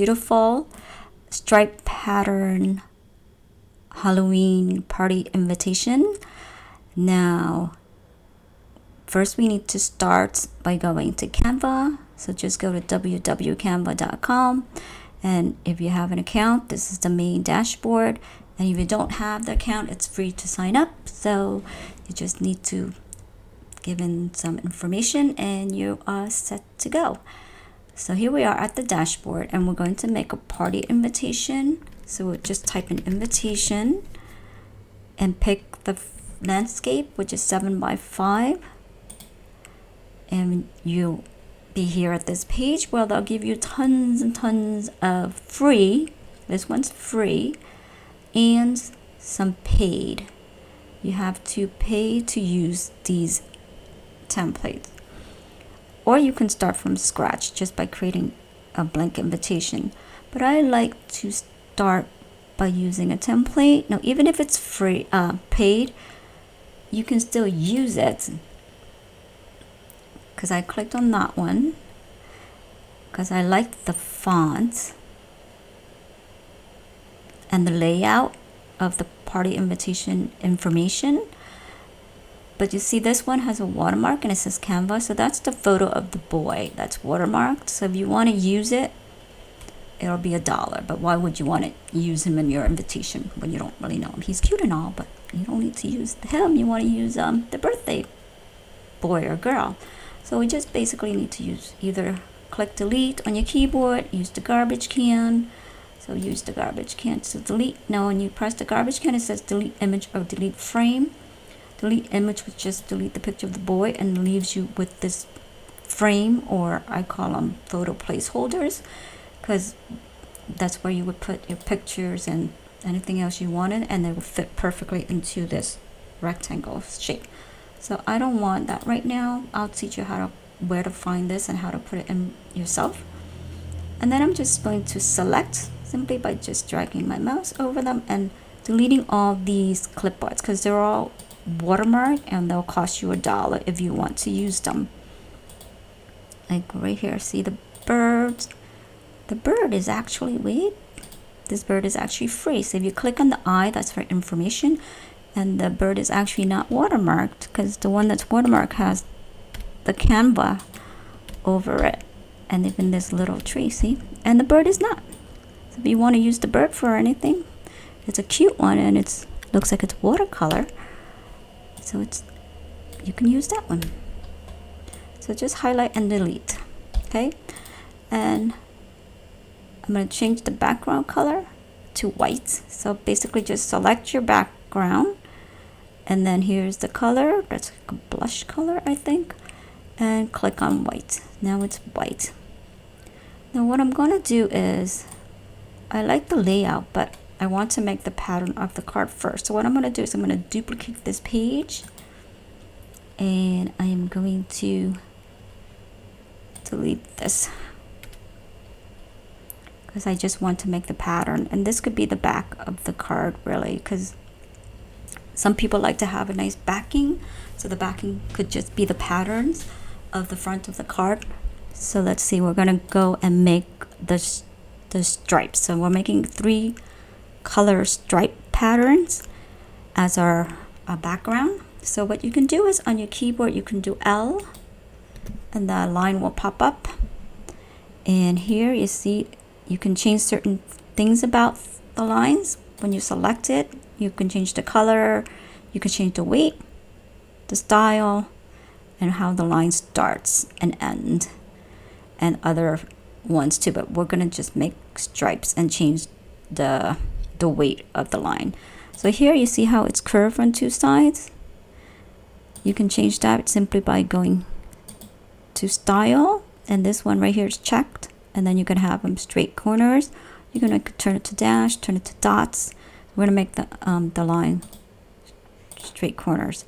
beautiful stripe pattern Halloween party invitation. Now, first we need to start by going to Canva. So just go to www.canva.com, and if you have an account, this is the main dashboard. And if you don't have the account, it's free to sign up. So you just need to give in some information and you are set to go. So here we are at the dashboard, and we're going to make a party invitation. So we'll just type in invitation and pick the landscape, which is 7x5. And you'll be here at this page where they'll give you tons and tons of free. This one's free and some paid. You have to pay to use these templates. Or you can start from scratch just by creating a blank invitation. But I like to start by using a template. Now, even if it's free, paid, you can still use it. Because I clicked on that one because I liked the font and the layout of the party invitation information. But you see this one has a watermark and it says Canva, so that's the photo of the boy that's watermarked. So if you want to use it, it'll be $1. But why would you want to use him in your invitation when you don't really know him? He's cute and all, but you don't need to use him. You want to use the birthday boy or girl. So we just basically need to use either click delete on your keyboard, use the garbage can. So use the garbage can to delete. Now when you press the garbage can, it says delete image or delete frame. Delete image would just delete the picture of the boy and leaves you with this frame, or I call them photo placeholders, because that's where you would put your pictures and anything else you wanted, and they will fit perfectly into this rectangle shape. So I don't want that right now. I'll teach you where to find this and how to put it in yourself. And then I'm just going to select simply by just dragging my mouse over them and deleting all these clipboards, because they're all watermark and they'll cost you $1 if you want to use them. Like right here, see the birds. The bird is actually, this bird is actually free. So if you click on the eye, that's for information, and the bird is actually not watermarked because the one that's watermarked has the Canva over it, and even this little tree, see, and the bird is not. So if you want to use the bird for anything, it's a cute one and it looks like it's watercolor. So you can use that one. So just highlight and delete. Okay, and I'm going to change the background color to white. So basically just select your background, and then here's the color. That's like a blush color, I think, and click on white. Now it's white. Now what I'm going to do is, I like the layout, but I want to make the pattern of the card first. So what I'm going to do is I'm going to duplicate this page, and I am going to delete this because I just want to make the pattern. And this could be the back of the card, really, because some people like to have a nice backing. So the backing could just be the patterns of the front of the card. So let's see, we're going to go and make the stripes. So we're making 3 color stripe patterns as our background. So what you can do is on your keyboard you can do L, and the line will pop up, and here you see you can change certain things about the lines. When you select it, you can change the color, you can change the weight, the style, and how the line starts and ends, and other ones too. But we're gonna just make stripes and change the weight of the line. So here you see how it's curved on 2 sides. You can change that simply by going to style, and this one right here is checked, and then you can have them straight corners. You're gonna turn it to dash, turn it to dots. We're gonna make the line straight corners,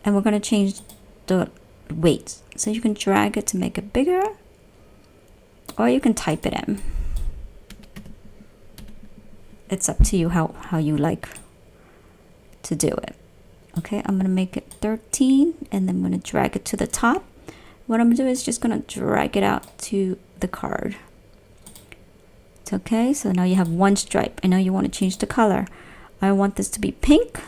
and we're gonna change the weight. So you can drag it to make it bigger, or you can type it in. It's up to you how you like to do it. Okay, I'm gonna make it 13, and then I'm gonna drag it to the top. What I'm gonna do is just gonna drag it out to the card Select OK. So now you have one stripe, and now you want to change the color. I want this to be pink,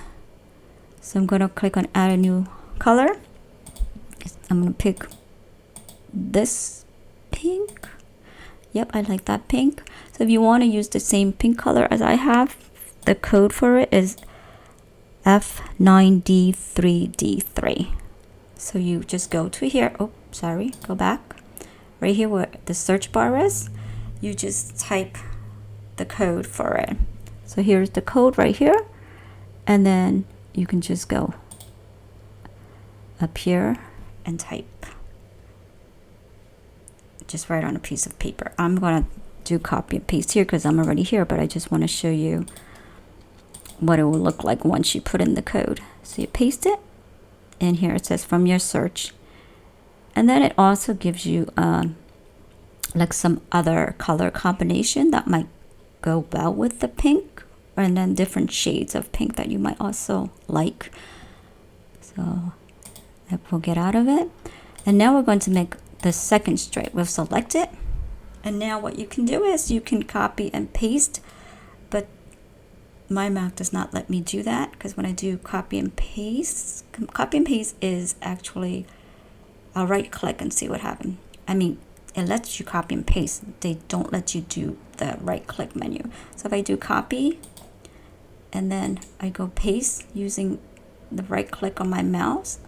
so I'm going to click on add a new color. I'm going to pick this pink. Yep, I like that pink. So if you want to use the same pink color as I have, the code for it is F9D3D3. So you just go to here. Oh, sorry, go back. Right here where the search bar is, you just type the code for it. So here's the code right here, and then you can just go up here and type. Just write on a piece of paper. I'm gonna do copy and paste here because I'm already here, but I just want to show you what it will look like once you put in the code. So you paste it, and here it says from your search, and then it also gives you like some other color combination that might go well with the pink, and then different shades of pink that you might also like. So that we'll get out of it, and now we're going to make the second stripe. We'll select it, and now what you can do is you can copy and paste, but My-Ngoc does not let me do that, because when I do copy and paste is actually, I'll right click and see what happened. I mean, it lets you copy and paste. They don't let you do the right click menu. So if I do copy and then I go paste using the right click on my mouse,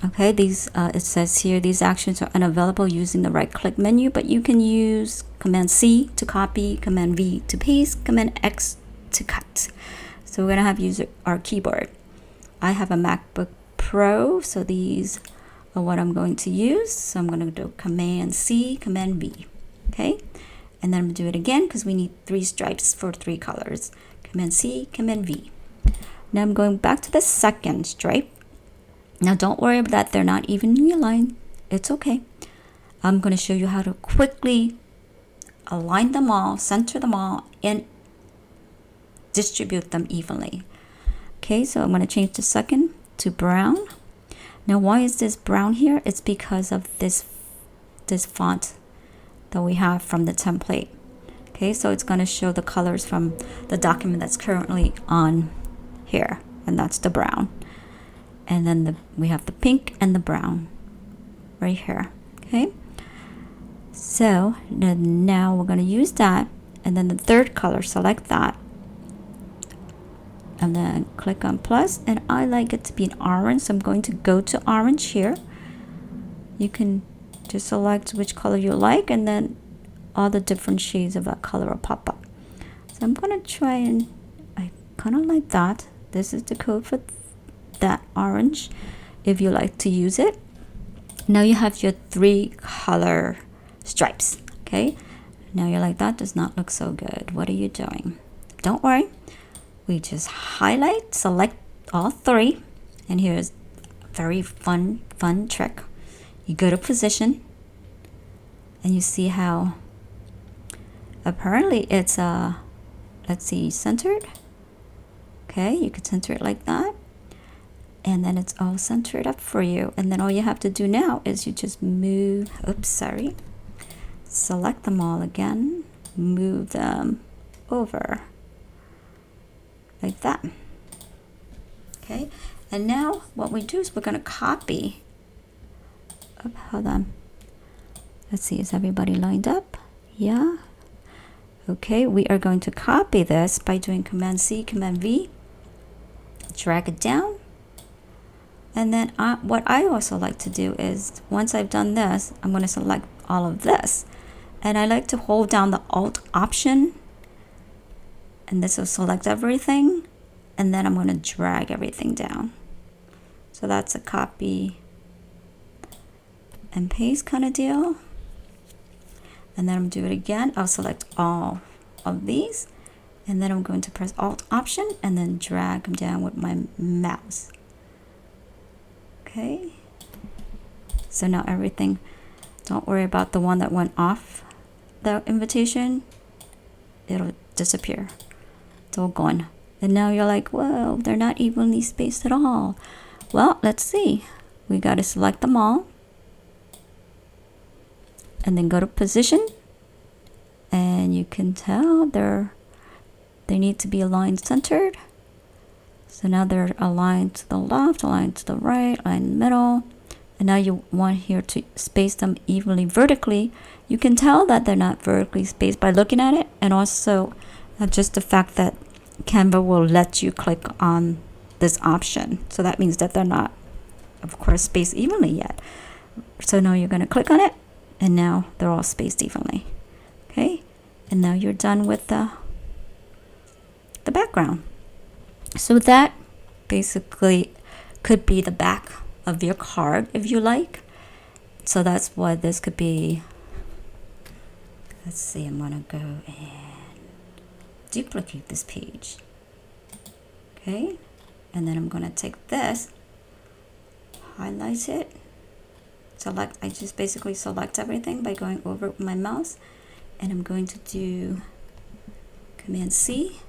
okay, these it says here these actions are unavailable using the right click menu, but you can use Command C to copy, Command V to paste, Command X to cut. So we're gonna have use our keyboard. I have a MacBook Pro, so these are what I'm going to use. So I'm gonna do Command C, Command V, okay, and then I'm gonna do it again because we need 3 stripes for 3 colors. Command C, Command V. Now I'm going back to the second stripe. Now don't worry about that, they're not evenly aligned. It's okay. I'm going to show you how to quickly align them all, center them all, and distribute them evenly. Okay, so I'm going to change the second to brown. Now why is this brown here? It's because of this font that we have from the template. Okay, so it's going to show the colors from the document that's currently on here, and that's the brown. And then we have the pink and the brown right here. Okay, so now we're going to use that, and then the third color, select that, and then click on plus, and I like it to be an orange, so I'm going to go to orange here. You can just select which color you like, and then all the different shades of that color will pop up. So I'm going to try, and I kind of like that. This is the code for that orange if you like to use it. Now you have your 3 color stripes. Okay, now you're like, that does not look so good, what are you doing? Don't worry, we just highlight, select all 3, and here's a very fun trick. You go to position, and you see how apparently it's let's see, centered. Okay, you could center it like that, and then it's all centered up for you. And then all you have to do now is you just move, oops, sorry, select them all again, move them over like that. Okay, and now what we do is we're going to copy. Oh, hold on, let's see, is everybody lined up? Yeah. Okay, we are going to copy this by doing Command C, Command V, drag it down. And then what I also like to do is, once I've done this, I'm going to select all of this. And I like to hold down the Alt option, and this will select everything. And then I'm going to drag everything down. So that's a copy and paste kind of deal. And then I'm going to do it again. I'll select all of these, and then I'm going to press Alt option and then drag them down with my mouse. Okay, so now everything, don't worry about the one that went off the invitation, it'll disappear. It's all gone. And now you're like, whoa, they're not evenly spaced at all. Well, let's see. We got to select them all. and then go to position, and you can tell they need to be aligned centered. So now they're aligned to the left, aligned to the right, aligned in the middle. And now you want here to space them evenly vertically. You can tell that they're not vertically spaced by looking at it, and also just the fact that Canva will let you click on this option. So that means that they're not, of course, spaced evenly yet. So now you're going to click on it, and now they're all spaced evenly. Okay, and now you're done with the background. So that basically could be the back of your card if you like. So that's what this could be. Let's see, I'm gonna go and duplicate this page. Okay, and then I'm gonna take this, highlight it, select, I just basically select everything by going over with my mouse, and I'm going to do Command C.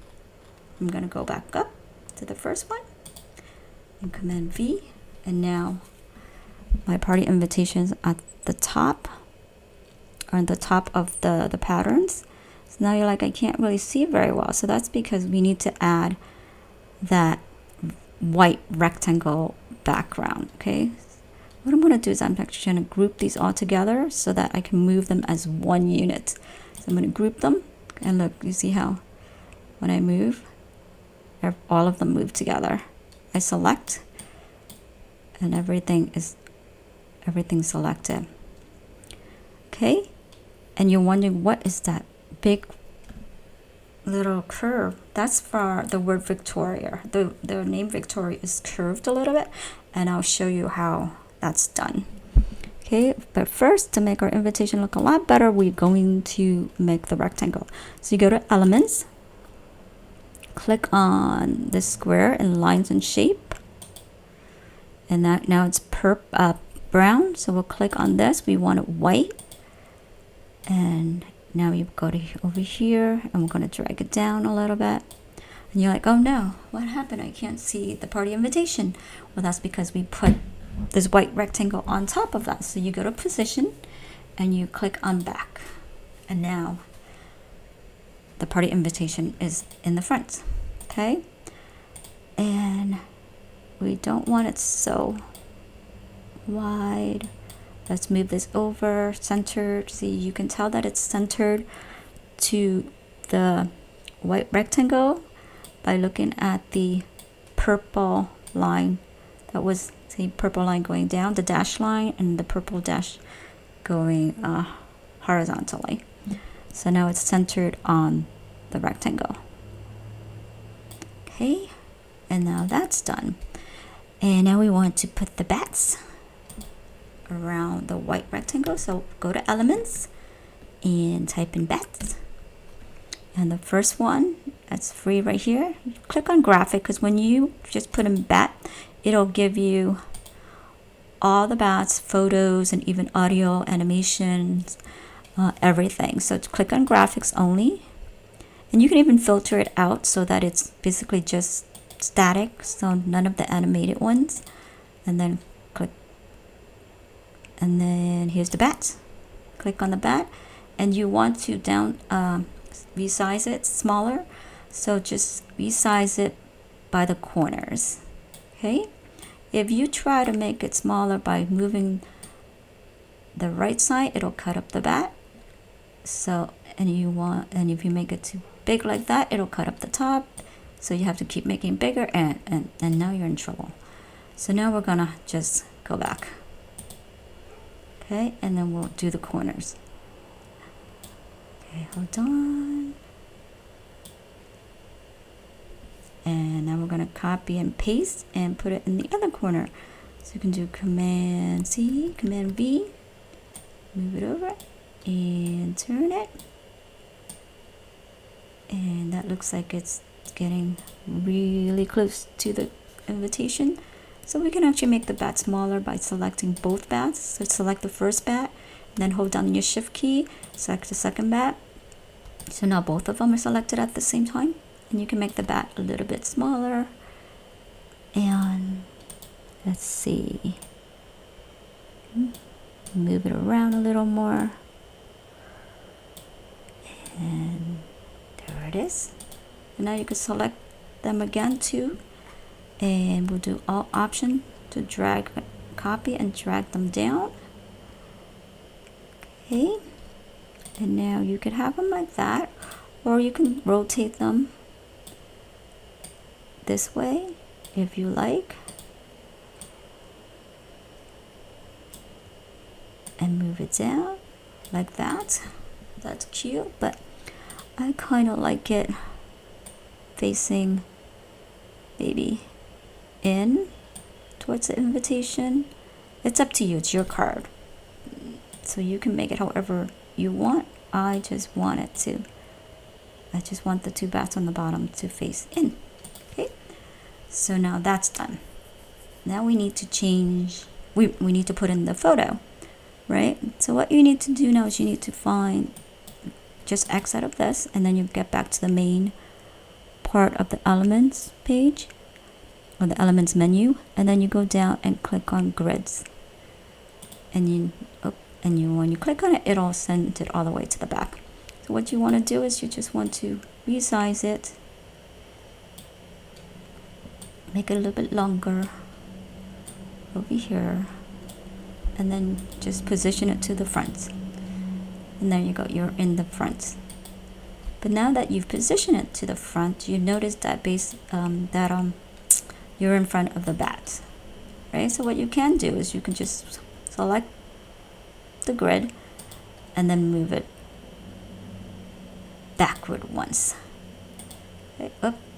I'm gonna go back up to the first one and Command V, and now my party invitations at the top are on the top of the patterns. So now you're like, I can't really see very well. So that's because we need to add that white rectangle background. Okay, what I'm going to do is I'm actually going to group these all together so that I can move them as one unit. So I'm going to group them, and look, you see how when I move, all of them move together. I select, and everything's selected. Okay, and you're wondering, what is that big little curve? That's for the word Victoria. The name Victoria is curved a little bit, and I'll show you how that's done. Okay, but first, to make our invitation look a lot better, we're going to make the rectangle. So you go to Elements, click on the square in Lines and Shape, and that now it's brown. So we'll click on this. We want it white, and now you go to over here, and we're going to drag it down a little bit. And you're like, oh no, what happened? I can't see the party invitation. Well, that's because we put this white rectangle on top of that. So you go to Position, and you click on Back, and now the party invitation is in the front. Okay, and we don't want it so wide. Let's move this over, centered. See, you can tell that it's centered to the white rectangle by looking at the purple line. That was the purple line going down, the dash line, and the purple dash going horizontally. So now it's centered on the rectangle. Okay, and now that's done. And now we want to put the bats around the white rectangle. So go to Elements and type in bats. And the first one, that's free right here. You click on Graphic, because when you just put in bat, it'll give you all the bats, photos, and even audio, animations, everything. So click on Graphics only. And you can even filter it out so that it's basically just static, so none of the animated ones. And then click, and then here's the bat. Click on the bat, and you want to resize it smaller, so just resize it by the corners. Okay, if you try to make it smaller by moving the right side, it'll cut up the bat. So and if you make it too big like that, it'll cut up the top. So you have to keep making bigger, and now you're in trouble. So now we're gonna just go back. Okay, and then we'll do the corners. Okay, hold on. And now we're gonna copy and paste and put it in the other corner. So you can do Command C, Command V, move it over and turn it. And that looks like it's getting really close to the invitation. So we can actually make the bat smaller by selecting both bats. So select the first bat, and then hold down your Shift key, select the second bat. So now both of them are selected at the same time. And you can make the bat a little bit smaller. And let's see, move it around a little more. And there it is. And now you can select them again too, and we'll do Alt Option to drag, copy and drag them down. Okay, and now you could have them like that, or you can rotate them this way if you like, and move it down like that. That's cute, but I kind of like it facing maybe in towards the invitation. It's up to you, it's your card, so you can make it however you want. I just want the two bats on the bottom to face in. Okay, so now that's done. Now we need to change, we need to put in the photo, right? So what you need to do now is you need to find, just X out of this, and then you get back to the main part of the elements page, or the elements menu, and then you go down and click on grids, and when you click on it, it'll send it all the way to the back. So what you want to do is you just want to resize it, make it a little bit longer over here, and then just position it to the front, and there you go, you're in the front. But now that you've positioned it to the front, you notice that you're in front of the bat, right? So what you can do is you can just select the grid and then move it backward once. Okay,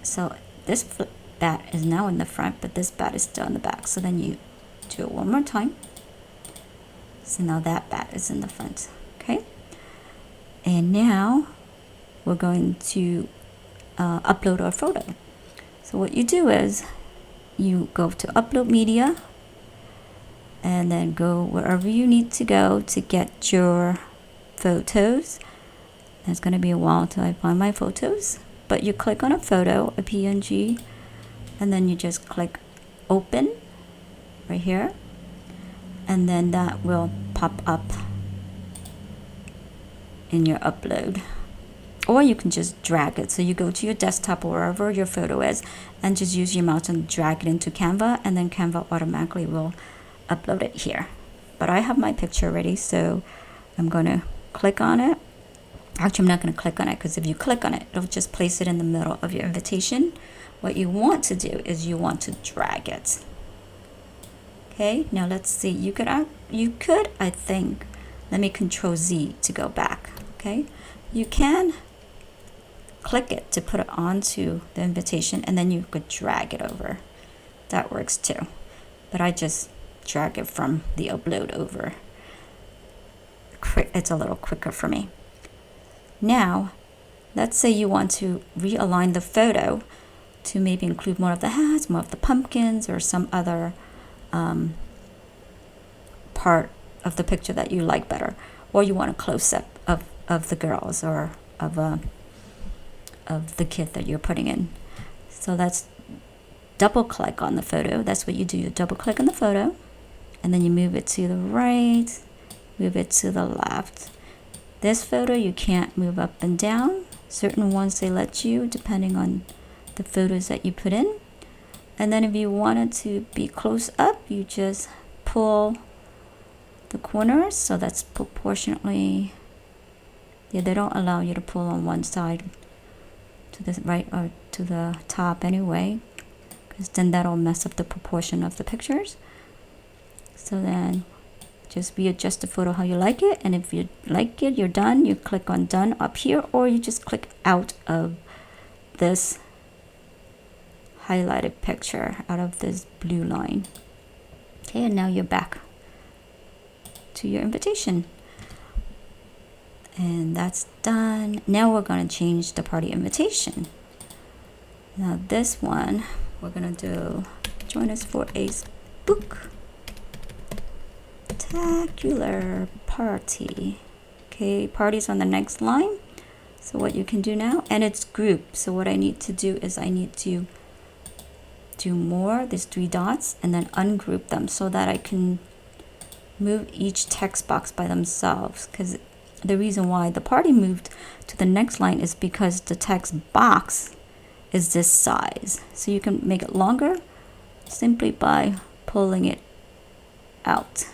so this bat is now in the front, but this bat is still in the back. So then you do it one more time. So now that bat is in the front, okay? And now we're going to upload our photo. So what you do is you go to Upload Media, and then go wherever you need to go to get your photos. It's going to be a while till I find my photos, but you click on a photo, a PNG, and then you just click Open right here, and then that will pop up in your upload. Or you can just drag it. So you go to your desktop or wherever your photo is, and just use your mouse and drag it into Canva, and then Canva automatically will upload it here. But I have my picture ready, so I'm going to click on it. Actually, I'm not going to click on it, because if you click on it, it'll just place it in the middle of your invitation. What you want to do is you want to drag it. Okay, now let's see. You could, I think, let me Control Z to go back. Okay, you can click it to put it onto the invitation, and then you could drag it over. That works too. But I just drag it from the upload over. It's a little quicker for me. Now, let's say you want to realign the photo to maybe include more of the hats, more of the pumpkins, or some other part of the picture that you like better. Or you want a close-up of the girls, or of the kid that you're putting in. So let's double click on the photo. That's what you do. You double click on the photo, and then you move it to the right, move it to the left. This photo you can't move up and down. Certain ones they let you, depending on the photos that you put in. And then if you wanted to be close up, you just pull the corners, so that's proportionately, yeah, they don't allow you to pull on one side to the right or to the top anyway, because then that'll mess up the proportion of the pictures. So then just readjust the photo how you like it, and if you like it, you're done. You click on done up here, or you just click out of this highlighted picture, out of this blue line. Okay, and now you're back to your invitation, and that's done. Now we're going to change the party invitation. Now this one we're going to do, join us for a spectacular party. Okay, party's on the next line. So what you can do now, and it's group, so what I need to do is I need to do more, there's 3 dots, and then ungroup them so that I can move each text box by themselves, because the reason why the party moved to the next line is because the text box is this size. So you can make it longer simply by pulling it out.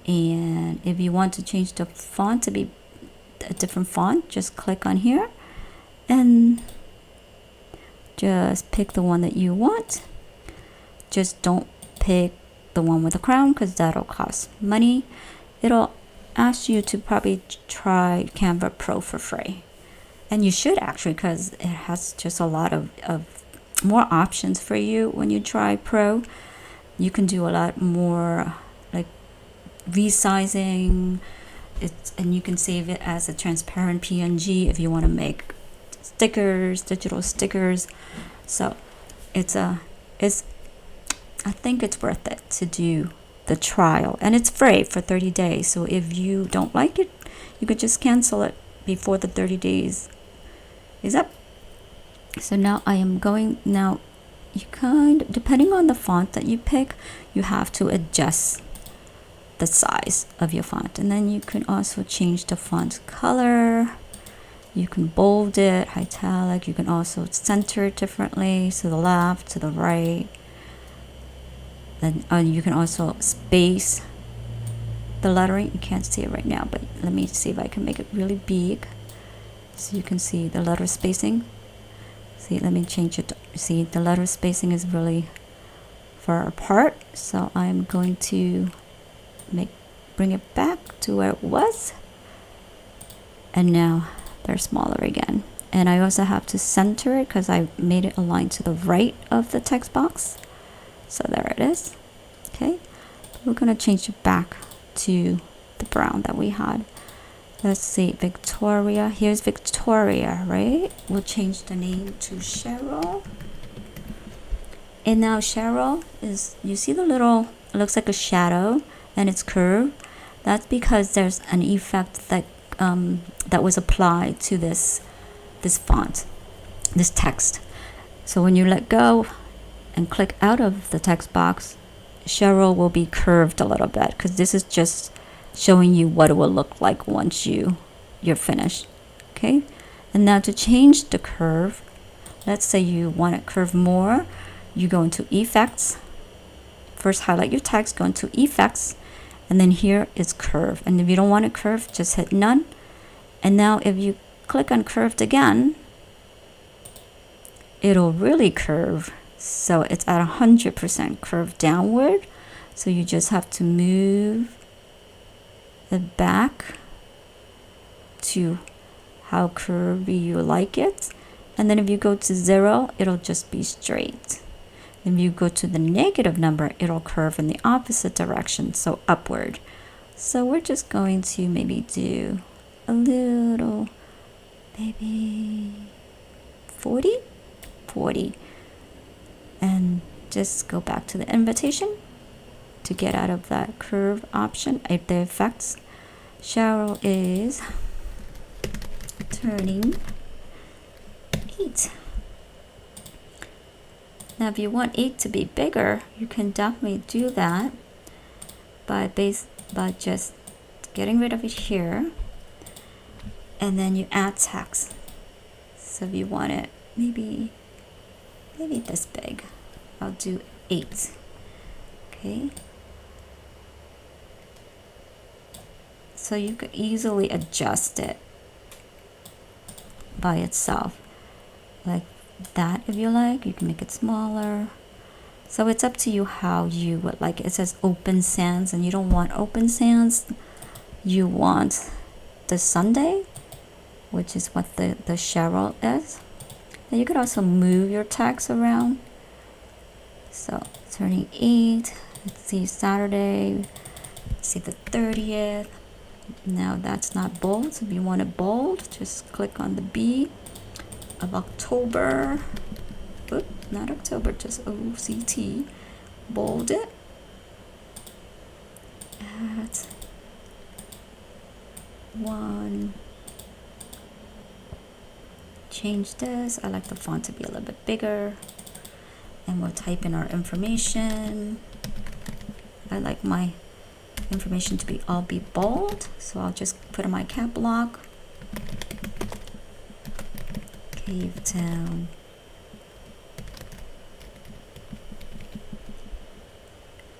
And if you want to change the font to be a different font, just click on here and just pick the one that you want. Just don't pick the one with the crown because that'll cost money. It'll ask you to probably try Canva Pro for free. And you should actually, because it has just a lot of more options for you when you try Pro. You can do a lot more like resizing. And you can save it as a transparent PNG if you want to make stickers, digital stickers. So I think it's worth it to do the trial, and it's free for 30 days. So if you don't like it, you could just cancel it before the 30 days is up. So now I am going, now you depending on the font that you pick, you have to adjust the size of your font. And then you can also change the font color. You can bold it, italic. You can also center it differently, to the left, to the right. And you can also space the lettering. You can't see it right now, but let me see if I can make it really big so you can see the letter spacing. See, let me change it. See, the letter spacing is really far apart. So I'm going to bring it back to where it was. And now they're smaller again. And I also have to center it because I made it align to the right of the text box. So there it is. Okay, we're gonna change it back to the brown that we had. Let's see, Victoria. Here's Victoria, right? We'll change the name to Cheryl. And now Cheryl is, you see the little, it looks like a shadow and it's curved. That's because there's an effect that that was applied to this font, this text. So when you let go and click out of the text box, Cheryl will be curved a little bit because this is just showing you what it will look like once you're finished. Okay, and now to change the curve, let's say you want it curved more, you go into effects, first highlight your text, go into effects, and then here is curve. And if you don't want it curved, just hit none. And now if you click on curved again, it'll really curve. So it's at 100% curved downward. So you just have to move it back to how curvy you like it. And then if you go to 0, it'll just be straight. If you go to the negative number, it'll curve in the opposite direction, so upward. So we're just going to maybe do a little, maybe 40. And just go back to the invitation to get out of that curve option. If the effects, Cheryl is turning 8. Now if you want 8 to be bigger, you can definitely do that by just getting rid of it here, and then you add text. So if you want it maybe this big, I'll do 8. Okay, so you could easily adjust it by itself like that. If you like, you can make it smaller. So it's up to you how you would like it. It says open sans, and you don't want open sans, you want the Sunday, which is what the Cheryl is. And you could also move your text around. So turning 8, let's see, Saturday, let's see, the 30th. Now that's not bold, so if you want it bold, just click on the B of October. Oop, not October, just OCT. Bold it at 1. Change this. I like the font to be a little bit bigger. And we'll type in our information. I like my information to be all be bold, so I'll just put in my cap lock. Cave Town.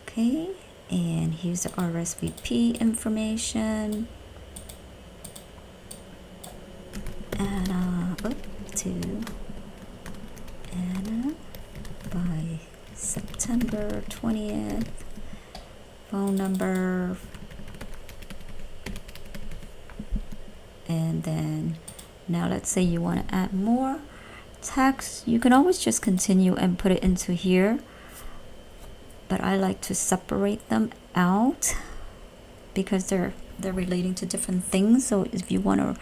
Okay, and here's the RSVP information. Anna, to Anna by September 20th. Phone number. And then now let's say you want to add more text. You can always just continue and put it into here, but I like to separate them out because they're relating to different things. So if you want to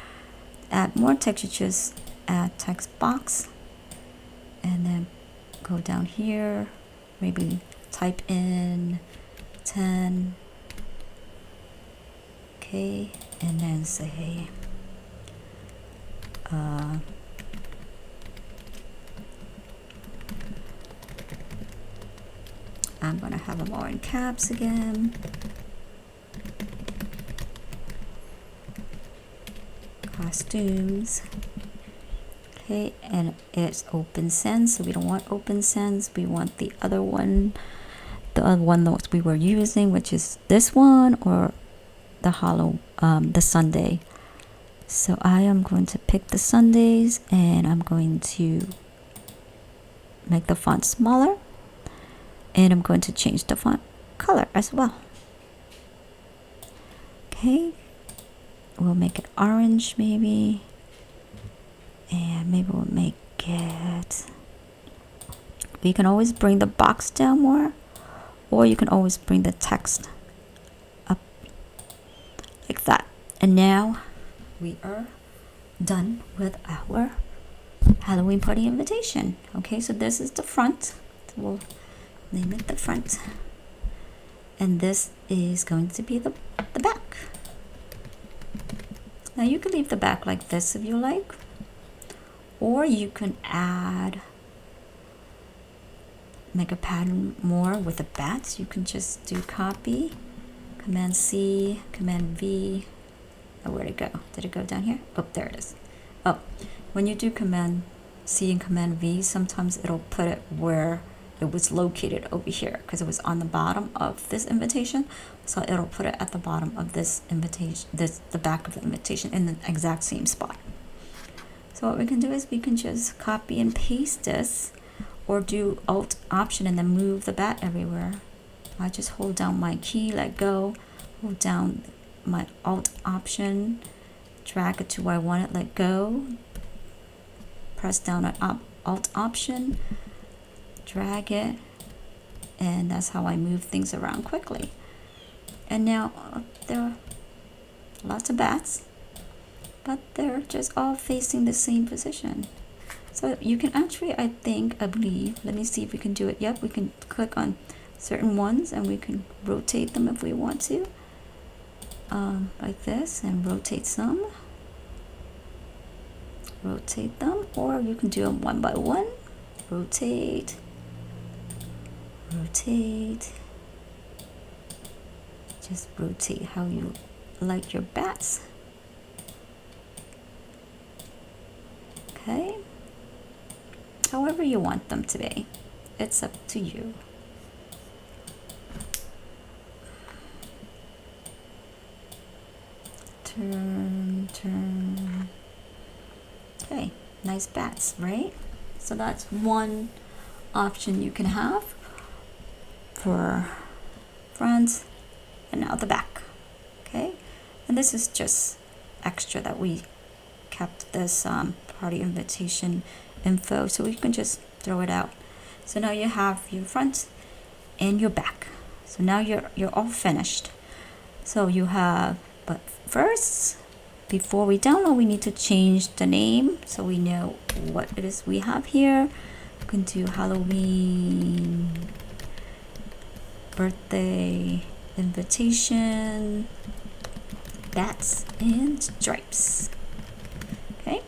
add more text, you just add text box and then go down here, maybe type in 10, okay, and then say I'm gonna have them all in caps again. Costumes. Okay, and it's open sense, so we don't want open sense. We want the other one, that we were using, which is this one, or the Sunday. So I am going to pick the Sundays, and I'm going to make the font smaller, and I'm going to change the font color as well. Okay, we'll make it orange maybe, and maybe we'll make it, we can always bring the box down more, or you can always bring the text up like that. And now we are done with our Halloween party invitation. Okay, so this is the front. We'll name it the front, and this is going to be the back. Now you can leave the back like this if you like, or you can make a pattern more with the bats. You can just do copy, Command C, Command V. Oh, where'd it go? Did it go down here? Oh, there it is. Oh, when you do Command C and Command V, sometimes it'll put it where it was located over here, because it was on the bottom of this invitation. So it'll put it at the bottom of this invitation, the back of the invitation, in the exact same spot. So what we can do is we can just copy and paste this, or do Alt Option and then move the bat everywhere. I just hold down my key, let go, hold down my Alt Option, drag it to where I want it, let go, press down on Alt Option, drag it, and that's how I move things around quickly. And now there are lots of bats, but they're just all facing the same position. So you can actually, I believe, let me see if we can do it. Yep, we can click on certain ones and we can rotate them if we want to, like this, and rotate some, rotate them, or you can do them one by one. Rotate, rotate, just rotate how you like your bats. Okay, however you want them to be, it's up to you. Turn. Okay, nice bats, right? So that's one option you can have for front, and now the back. Okay, and this is just extra that we kept this party invitation info, so we can just throw it out. So now you have your front and your back. So now you're all finished. So you have, but first, before we download, we need to change the name so we know what it is we have here. We can do Halloween birthday invitation, bats and stripes. Okay,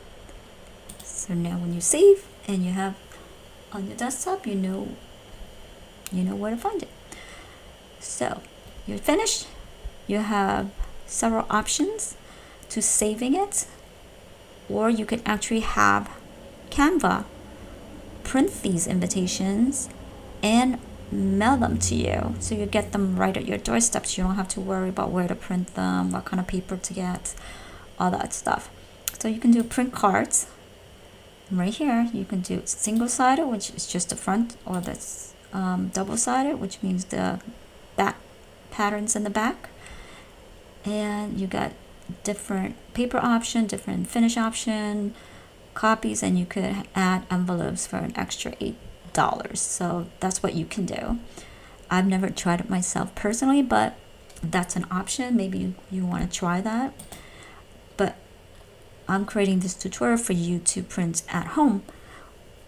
so now when you save and you have on your desktop, you know where to find it. So you're finished. you have several options to saving it, or you can actually have Canva print these invitations and mail them to you, so you get them right at your doorstep, so you don't have to worry about where to print them, what kind of paper to get, all that stuff. So you can do print cards. Right here you can do single-sided, which is just the front, or that's double-sided, which means the back patterns in the back. And you got different paper option, different finish option, copies, and you could add envelopes for an extra $8. So that's what you can do. I've never tried it myself personally, but that's an option. Maybe you want to try that. But I'm creating this tutorial for you to print at home,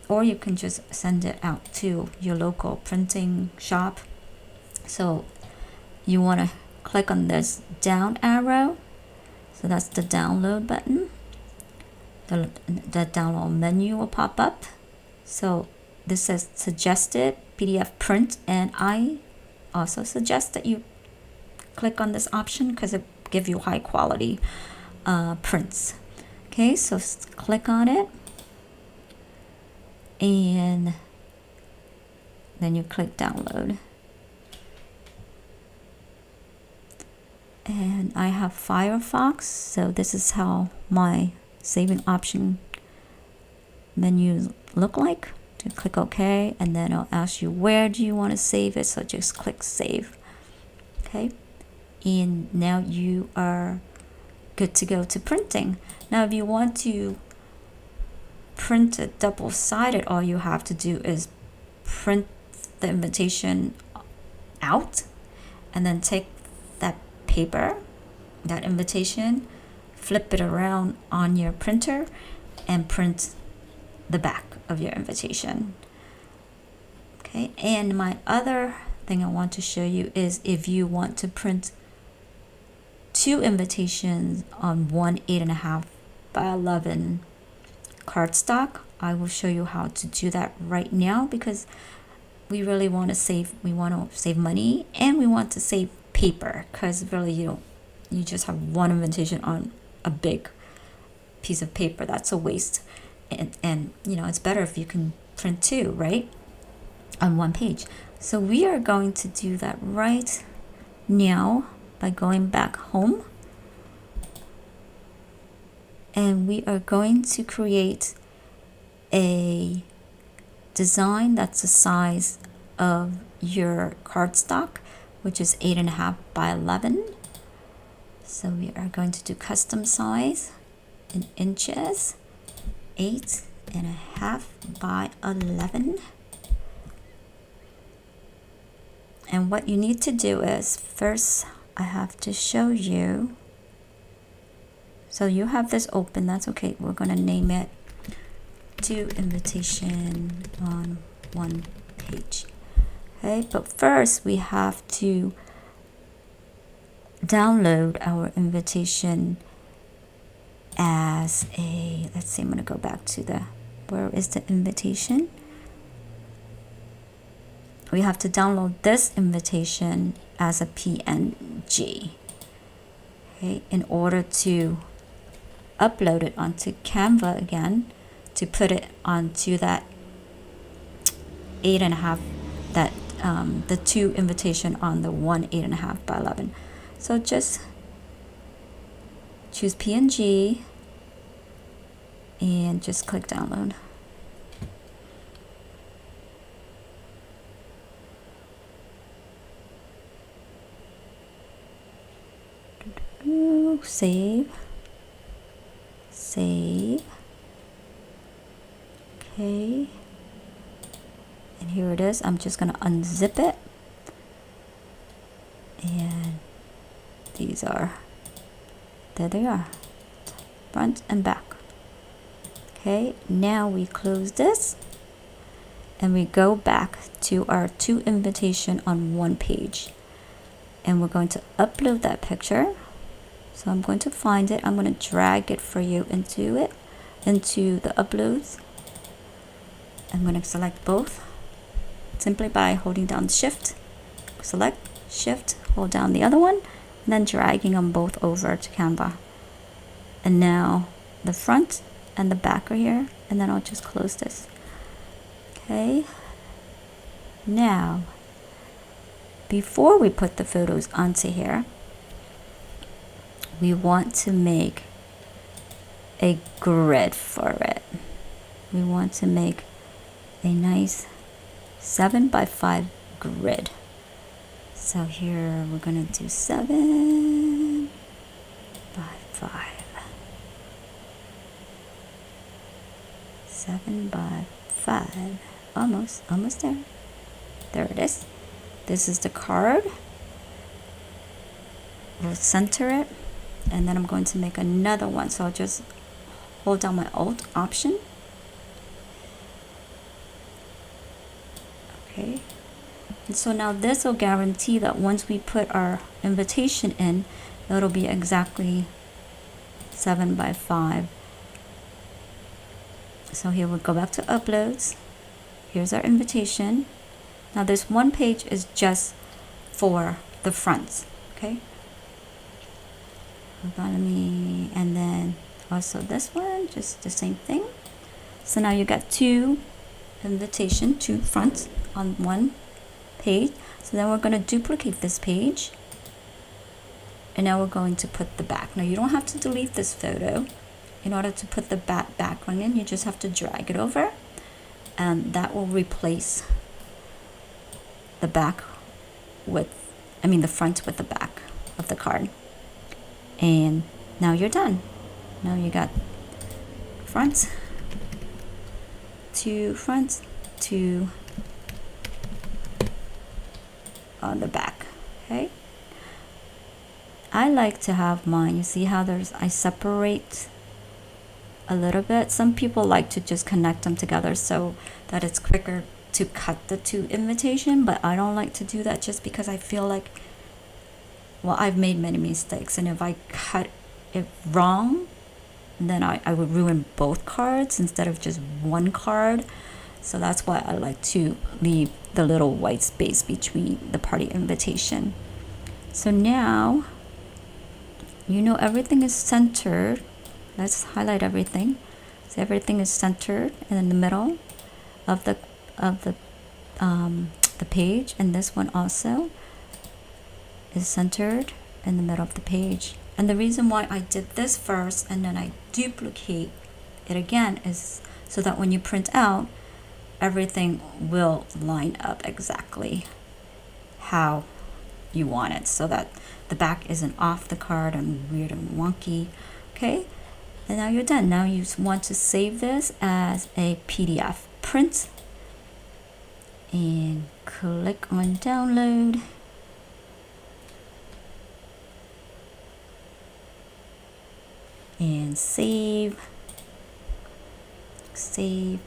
or you can just send it out to your local printing shop. So you want to click on this down arrow, so that's the download button. The download menu will pop up. So this says suggested PDF print, and I also suggest that you click on this option because it gives you high quality prints. Okay, so click on it, and then you click download. And I have Firefox, so this is how my saving option menus look like. To click OK, and then it'll ask you where do you want to save it, so just click save. Okay, and now you are good to go to printing. Now if you want to print it double-sided, all you have to do is print the invitation out, and then take that paper, that invitation, flip it around on your printer, and print the back of your invitation. Okay, and my other thing I want to show you is if you want to print 2 invitations on one 8.5 by 11 cardstock, I will show you how to do that right now, because we really want to save money, and we want to save paper, because really you just have one invitation on a big piece of paper. That's a waste. And it's better if you can print 2, right, on one page. So we are going to do that right now by going back home, and we are going to create a design that's the size of your cardstock, which is 8.5 by 11. So we are going to do custom size in inches, 8.5 by 11. And what you need to do is, first I have to show you, so you have this open, that's okay, we're going to name it 2 invitation on 1 page. Okay, but first we have to download our invitation as a, let's see, I'm going to go back to where is the invitation? We have to download this invitation as a PNG, okay, in order to upload it onto Canva again, to put it onto that 8.5, that the 2 invitation on the one 8.5 by 11. So just choose PNG and just click download. Save. Okay, and here it is. I'm just gonna unzip it, and there they are, front and back. Okay, now we close this and we go back to our 2 invitation on 1 page, and we're going to upload that picture. So I'm going to find it, I'm going to drag it for you into the uploads. I'm going to select both simply by holding down Shift, select, Shift, hold down the other one, and then dragging them both over to Canva. And now the front and the back are here, and then I'll just close this. Okay, now before we put the photos onto here, we want to make a grid for it. We want to make a nice 7x5 grid. So here we're gonna do 7 by 5. 7 by 5. Almost there. There it is. This is the card. We'll center it, and then I'm going to make another one. So I'll just hold down my Alt Option. Okay. And so now this will guarantee that once we put our invitation in, it'll be exactly 7 by 5. So here we'll go back to uploads. Here's our invitation. Now this one page is just for the fronts, okay? And then also this one, just the same thing. So now you got two fronts on one page. So then we're going to duplicate this page, and now we're going to put the back. Now you don't have to delete this photo. In order to put the background in, you just have to drag it over, and that will replace the back with, the front with the back of the card. And now you're done. Now you got fronts, two on the back. Okay, I like to have mine, you see how I separate a little bit. Some people like to just connect them together so that it's quicker to cut the two invitation, but I don't like to do that just because I feel like, well, I've made many mistakes, and if I cut it wrong, then I would ruin both cards instead of just one card. So that's why I like to leave the little white space between the party invitation. So now everything is centered. Let's highlight everything. So everything is centered in the middle of the page, and this one also is centered in the middle of the page. And the reason why I did this first and then I duplicate it again is so that when you print out, everything will line up exactly how you want it, so that the back isn't off the card and weird and wonky. Okay, and now you're done. Now you want to save this as a PDF print, and click on download. And save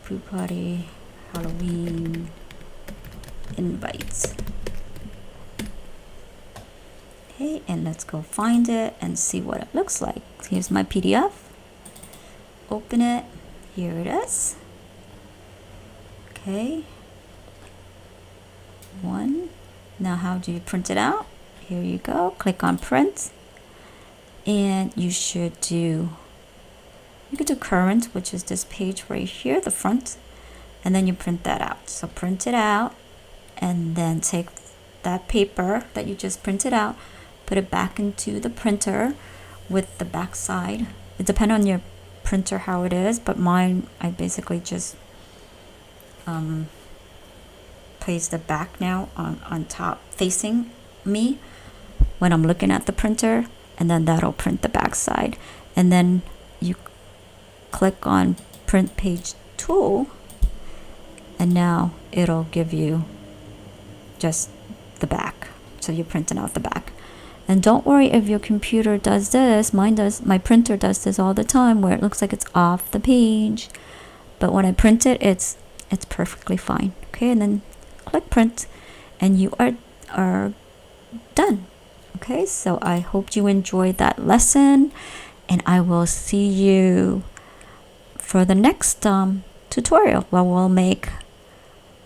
pre-party Halloween invites. Okay, and let's go find it and see what it looks like. Here's my PDF. Open it. Here it is. Okay. One. Now how do you print it out? Here you go. Click on print. And you could do current, which is this page right here, the front, and then you print that out. So print it out, and then take that paper that you just printed out, put it back into the printer with the back side. It depends on your printer how it is, but mine, I basically just place the back now on top facing me when I'm looking at the printer, and then that'll print the back side. And then you click on print page tool, and now it'll give you just the back. So you're printing out the back. And don't worry if your computer does this. My printer does this all the time, where it looks like it's off the page, but when I print it, it's perfectly fine. Okay, and then click print, and you are done. Okay, so I hope you enjoyed that lesson, and I will see you for the next tutorial, where we'll make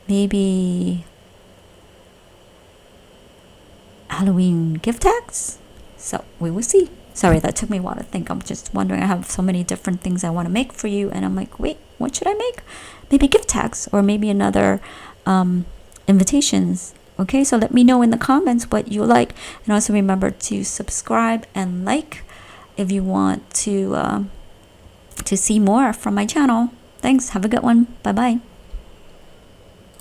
maybe Halloween gift tags. So we will see. Sorry, that took me a while to think. I'm just wondering. I have so many different things I want to make for you, and I'm like, wait, what should I make? Maybe gift tags, or maybe another invitations. Okay, so let me know in the comments what you like, and also remember to subscribe and like if you want to see more from my channel. Thanks. Have a good one. Bye bye.